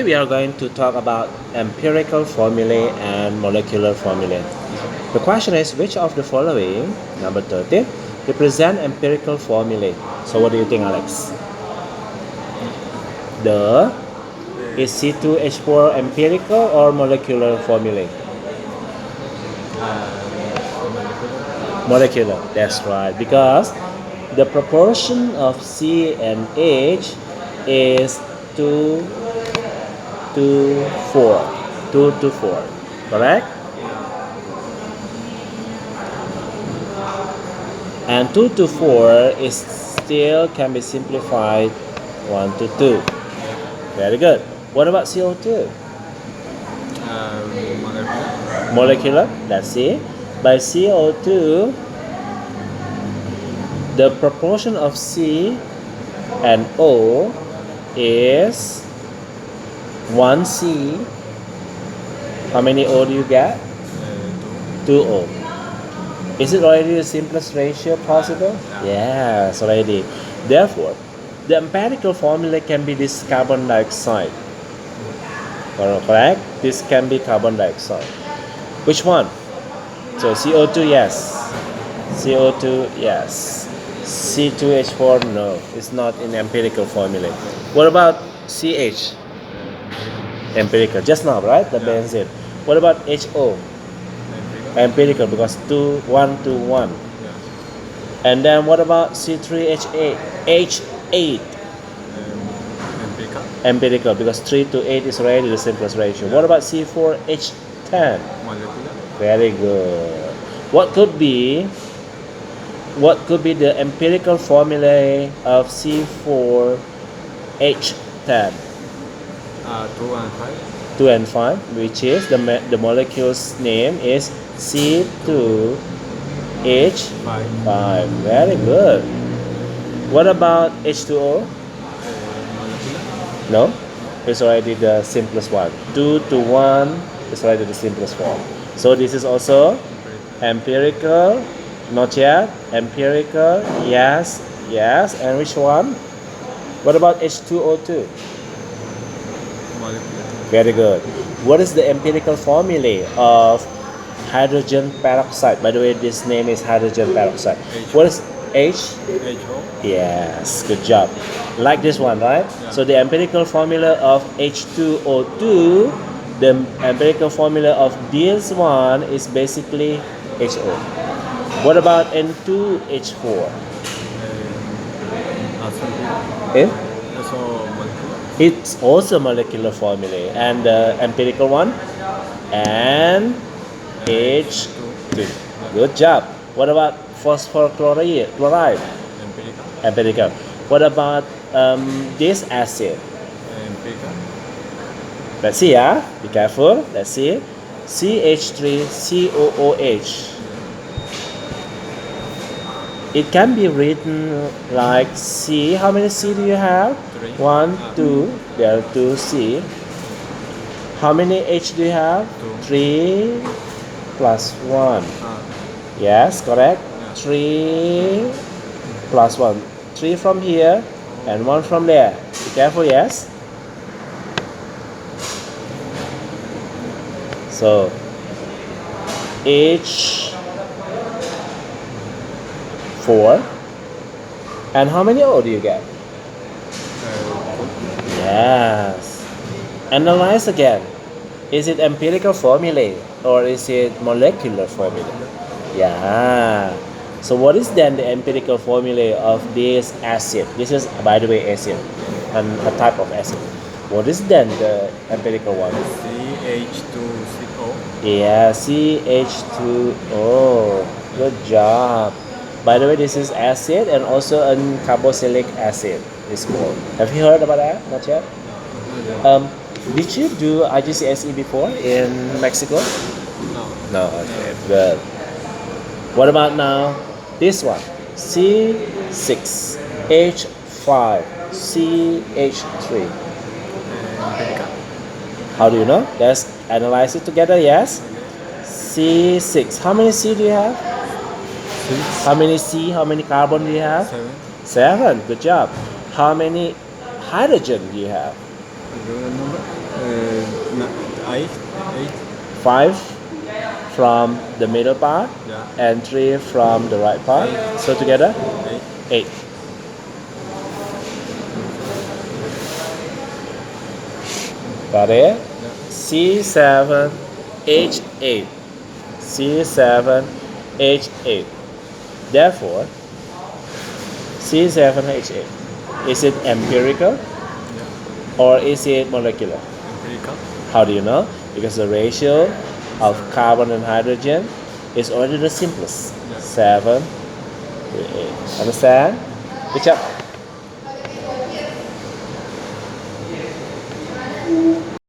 we are going to talk about empirical formulae and molecular formulae. The question is, which of the following, number 13, represent empirical formulae? So what do you think, Alex? The is C2H4 empirical or molecular formulae? Molecular, that's right. Because the proportion of C and H is 2 to 4. 2 to 4. Correct? And 2 to 4 is still can be simplified 1 to 2. Very good. What about CO2? Molecular, that's it. By CO2, the proportion of C and O is 1C. How many O do you get? 2O. Is it already the simplest ratio possible? Yes, already. Therefore, the empirical formula can be this carbon dioxide. Correct? This can be carbon dioxide. Which one? So CO2, yes. CO2, yes. C2H4, no. It's not in empirical formula. What about CH? Empirical. Just now, right? The benzene. What about HO? Empirical, because 1 to 1. And then what about C3H8? H8. Empirical, because 3 to 8 is already the simplest ratio. What about C4H10? Molecular. Very good. What could be the empirical formula of C4H10? 2 and 5. 2 and 5, which is the molecule's name is C2H5. Very good. What about H2O? Molecular. No, it's already the simplest one. 2 to 1 is already the simplest form. So this is also empirical, not yet. Empirical, yes, yes. And which one? What about H2O2? Molecular. Very good. What is the empirical formula of hydrogen peroxide? By the way, this name is hydrogen peroxide. What is H? HO. Yes, good job. Like this one, right? Yeah. So the empirical formula of H2O2, the empirical formula of this one is basically HO. What about N2H4? Eh? So molecular. It's also molecular formula. And the empirical one? And H2. Good job. What about phosphor chloride? Empirical. Empirical. What about this acid? Empirical. Let's see, be careful. Let's see. CH3COOH. It can be written like C. How many C do you have? 3. 1, 2. There are 2 C. How many H do you have? 2. 3 plus 1. Yes, correct. 3 plus 1. 3 from here and 1 from there. Be careful, yes? So, H4. And how many O do you get? Yes. Analyze again. Is it empirical formula or is it molecular formula? Yeah. So what is then the empirical formula of this acid? This is, by the way, acid, and a type of acid. What is then the empirical one? CH2CO. Yeah, CH2O. Good job. By the way, this is acid and also a carboxylic acid is called. Have you heard about that? Not yet? Did you do IGCSE before in Mexico? No. No, okay, good. What about now? This one, C6H5CH3. Empirical. How do you know? Let's analyze it together, yes? C6. How many C do you have? 6. How many C? How many carbon do you have? 7. 7. Good job. How many hydrogen do you have? Number? 5, 8, 5 from the middle part yeah, and 3 from the right part. So together 8. 8. Got it? Yeah. C7 H8. C7 H8. Therefore, C7 H8. Is it empirical Yeah. or is it molecular? Empirical. How do you know? Because the ratio of carbon and hydrogen is already the simplest. Yeah. 7 to 8. Understand? Good job.